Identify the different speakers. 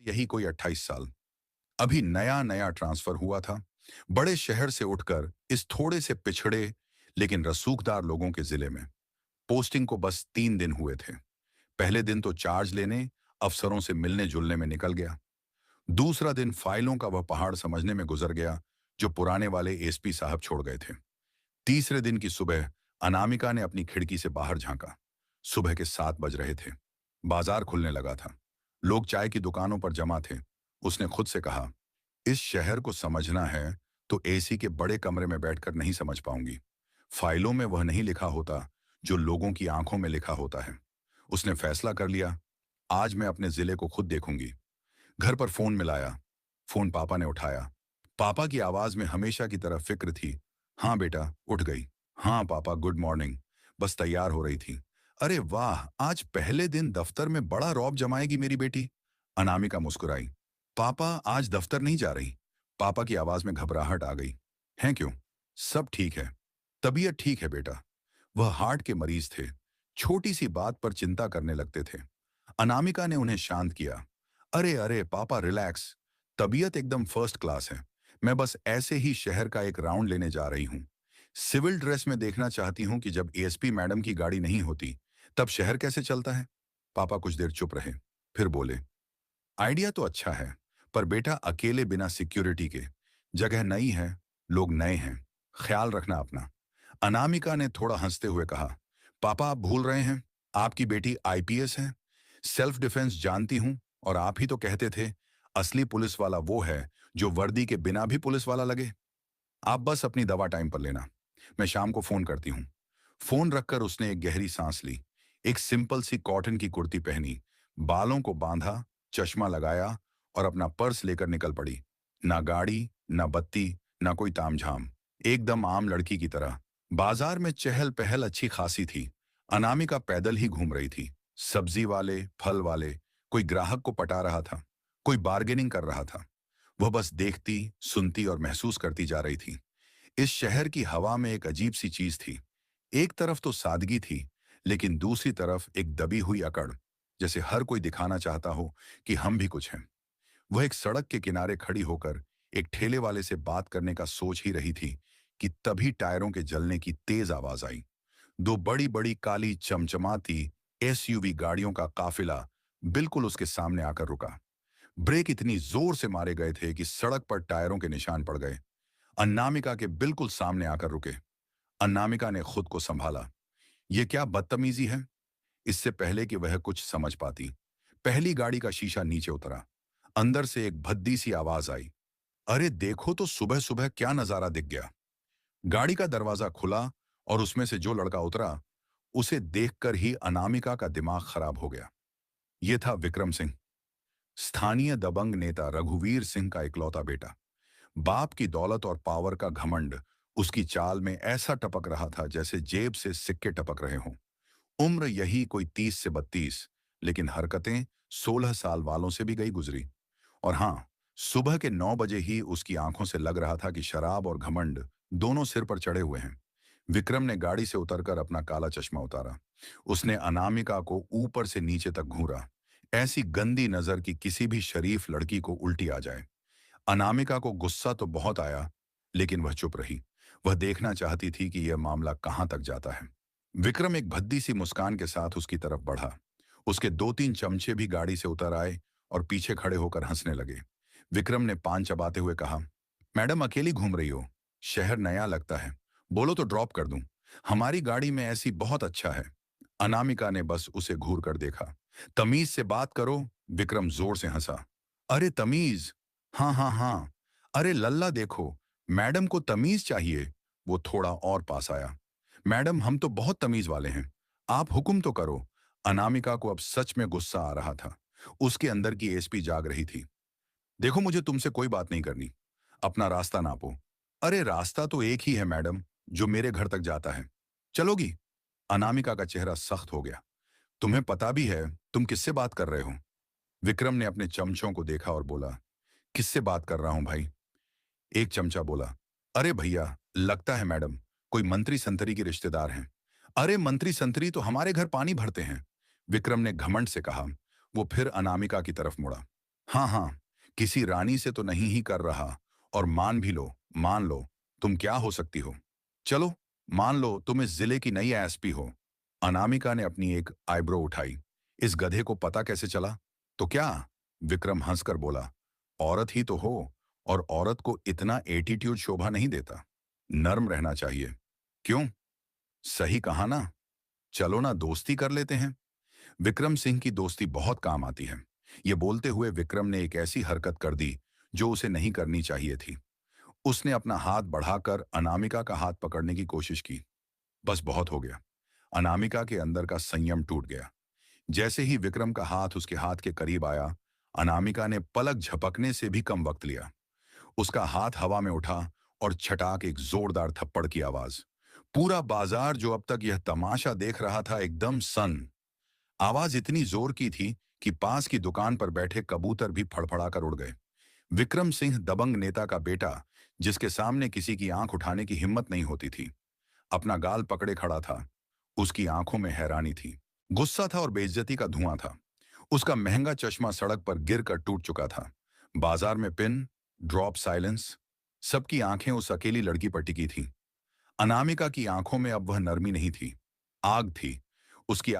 Speaker 1: यही कोई 28 साल। अभी नया नया ट्रांसफर हुआ था, बड़े शहर से उठकर इस थोड़े से पिछड़े लेकिन रसूखदार लोगों के जिले में। पोस्टिंग को बस 3 दिन हुए थे। पहले दिन तो चार्ज लेने, अफसरों से मिलने जुलने में निकल गया। दूसरा दिन फाइलों का वह पहाड़ समझने में गुजर गया जो पुराने वाले एसपी साहब छोड़ गए थे। तीसरे दिन की सुबह अनामिका ने अपनी खिड़की से बाहर झांका। सुबह के 7 बज रहे थे। बाजार खुलने लगा था। लोग चाय की दुकानों पर जमा थे। उसने खुद से कहा, इस शहर को समझना है तो एसी के बड़े कमरे में बैठकर नहीं समझ पाऊंगी। फाइलों में वह नहीं लिखा होता जो लोगों की आंखों में लिखा होता है। उसने फैसला कर लिया, आज मैं अपने जिले को खुद देखूंगी। घर पर फोन मिलाया। फोन पापा ने उठाया। पापा की आवाज में हमेशा की तरह फिक्र थी। हाँ बेटा, उठ गई। हाँ पापा, गुड मॉर्निंग। बस तैयार हो रही थी। अरे वाह, आज पहले दिन दफ्तर में बड़ा रौब जमाएगी मेरी बेटी। अनामिका मुस्कुराई। पापा, आज दफ्तर नहीं जा रही। पापा की आवाज में घबराहट आ गई। हैं क्यों? सब ठीक है। तबीयत ठीक है बेटा। वह हार्ट के मरीज थे। छोटी सी बात पर चिंता करने लगते थे। अनामिका ने उन्हें शांत किया। अरे अरे पापा, रिलैक्स। तबीयत एकदम फर्स्ट क्लास है। मैं बस ऐसे ही शहर का एक राउंड लेने जा रही हूँ। सिविल ड्रेस में देखना चाहती हूँ कि जब एसपी मैडम की गाड़ी नहीं होती तब शहर कैसे चलता है। पापा कुछ देर चुप रहे। फिर बोले, आइडिया तो अच्छा है, पर बेटा अकेले बिना सिक्योरिटी के। जगह नई है, लोग नए हैं। ख्याल रखना अपना। अनामिका ने थोड़ा हंसते हुए कहा, पापा आप भूल रहे हैं, आपकी बेटी आईपीएस है। सेल्फ डिफेंस जानती हूं। और आप ही तो कहते थे, असली पुलिस वाला वो है जो वर्दी के बिना भी पुलिस वाला लगे। आप बस अपनी दवा टाइम पर लेना। मैं शाम को फोन करती हूँ। फोन रखकर उसने एक गहरी सांस ली। एक सिंपल सी कॉटन की कुर्ती पहनी, बालों को बांधा, चश्मा लगाया और अपना पर्स लेकर निकल पड़ी। ना गाड़ी, ना बत्ती, ना कोई तामझाम। एकदम आम लड़की की तरह। बाजार में चहल पहल अच्छी खासी थी। अनामिका पैदल ही घूम रही थी। सब्जी वाले, फल वाले, कोई ग्राहक को पटा रहा था, कोई बार्गेनिंग कर रहा था। वह बस देखती, सुनती और महसूस करती जा रही थी। इस शहर की हवा में एक अजीब सी चीज थी। एक तरफ तो सादगी थी, लेकिन दूसरी तरफ एक दबी हुई अकड़, जैसे हर कोई दिखाना चाहता हो कि हम भी कुछ हैं। वह एक सड़क के किनारे खड़ी होकर एक ठेले वाले से बात करने का सोच ही रही थी कि तभी टायरों के जलने की तेज आवाज आई। दो बड़ी बड़ी काली चमचमाती एसयूवी गाड़ियों का काफिला बिल्कुल उसके सामने आकर रुका। ब्रेक इतनी जोर से मारे गए थे कि सड़क पर टायरों के निशान पड़ गए। अनामिका के बिल्कुल सामने आकर रुके। अनामिका ने खुद को संभाला। यह क्या बदतमीजी है? इससे पहले कि वह कुछ समझ पाती, पहली गाड़ी का शीशा नीचे उतरा। अंदर से एक भद्दी सी आवाज आई, अरे देखो तो सुबह सुबह क्या नजारा दिख गया। गाड़ी का दरवाजा खुला और उसमें से जो लड़का उतरा, उसे देखकर ही अनामिका का दिमाग खराब हो गया। यह था विक्रम सिंह, स्थानीय दबंग नेता रघुवीर सिंह का इकलौता बेटा। बाप की दौलत और पावर का घमंड उसकी चाल में ऐसा टपक रहा था जैसे जेब से सिक्के टपक रहे हों। उम्र यही कोई 30 से 32, लेकिन हरकतें 16 साल वालों से भी गई गुजरी। और हाँ, सुबह के 9 बजे ही उसकी आंखों से लग रहा था कि शराब और घमंड दोनों सिर पर चढ़े हुए हैं। विक्रम ने गाड़ी से उतरकर अपना काला चश्मा उतारा। उसने अनामिका को ऊपर से नीचे तक घूरा, ऐसी गंदी नजर कि किसी भी शरीफ लड़की को उल्टी आ जाए। अनामिका को गुस्सा तो बहुत आया, लेकिन वह चुप रही। वह देखना चाहती थी कि यह मामला कहां तक जाता है। विक्रम एक भद्दी सी मुस्कान के साथ उसकी तरफ बढ़ा। उसके 2-3 चमचे भी गाड़ी से उतर आए और पीछे खड़े होकर हंसने लगे। विक्रम ने पान चबाते हुए कहा, मैडम अकेली घूम रही हो? शहर नया लगता है, बोलो तो ड्रॉप कर दूं। हमारी गाड़ी में ऐसी बहुत अच्छा है। अनामिका ने बस उसे घूर कर देखा। तमीज से बात करो। विक्रम जोर से हंसा। अरे तमीज? हाँ हाँ हाँ। अरे लल्ला देखो, मैडम को तमीज चाहिए। वो थोड़ा और पास आया। मैडम हम तो बहुत तमीज वाले हैं, आप हुक्म तो करो। अनामिका को अब सच में गुस्सा आ रहा था। उसके अंदर की एसपी जाग रही थी। देखो मुझे तुमसे कोई बात नहीं करनी, अपना रास्ता नापो। अरे रास्ता तो एक ही है मैडम, जो मेरे घर तक जाता है। चलोगी? अनामिका का चेहरा सख्त हो गया। तुम्हें पता भी है तुम किससे बात कर रहे हो? विक्रम ने अपने चमचों को देखा और बोला, किससे बात कर रहा हूं भाई? एक चमचा बोला, अरे भैया लगता है मैडम कोई मंत्री संतरी के रिश्तेदार हैं। अरे मंत्री संतरी तो हमारे घर पानी भरते हैं, विक्रम ने घमंड से कहा। वो फिर अनामिका की तरफ मुड़ा। हाँ हाँ, किसी रानी से तो नहीं ही कर रहा। और मान लो, तुम क्या हो सकती हो। चलो, मान लो तुम इस जिले की नई एसपी हो। अनामिका ने अपनी एक आईब्रो उठाई। इस गधे को पता कैसे चला? तो क्या? विक्रम हंसकर बोला, औरत ही तो हो, और औरत को इतना एटीट्यूड शोभा नहीं देता। नर्म रहना चाहिए। क्यों? सही कहा ना। चलो ना, दोस्ती कर लेते हैं। विक्रम सिंह की दोस्ती बहुत काम आती है। ये बोलते हुए विक्रम ने एक ऐसी हरकत कर दी जो उसे नहीं करनी चाहिए थी। उसने अपना हाथ बढ़ाकर अनामिका का हाथ पकड़ने की कोशिश की। बस बहुत हो गया। अनामिका के अंदर का संयम टूट गया। जैसे ही विक्रम का हाथ उसके हाथ के करीब आया, अनामिका ने पलक झपकने से भी कम वक्त लिया। उसका हाथ हवा में उठा और छटाक एक जोरदार थप्पड़ की आवाज। पूरा बाजार जो अब तक यह तमाशा देख रहा था एकदम सन। आवाज इतनी जोर की थी कि पास की दुकान पर बैठे कबूतर भी फड़फड़ाकर उड़ गए। विक्रम सिंह दबंग नेता का बेटा, जिसके सामने किसी की आंख उठाने की हिम्मत नहीं होती थी, अपना गाल पकड़े खड़ा था। उसकी आंखों में हैरानी थी, गुस्सा था और बेइज्जती का धुआं था। उसका महंगा चश्मा सड़क पर गिरकर टूट चुका था। बाजार में पिन ड्रॉप साइलेंस। सबकी आंखें उस अकेली लड़की पर टिकी थी। अनामिका की आंखों में अब वह नरमी नहीं थी, आग थी। उसकी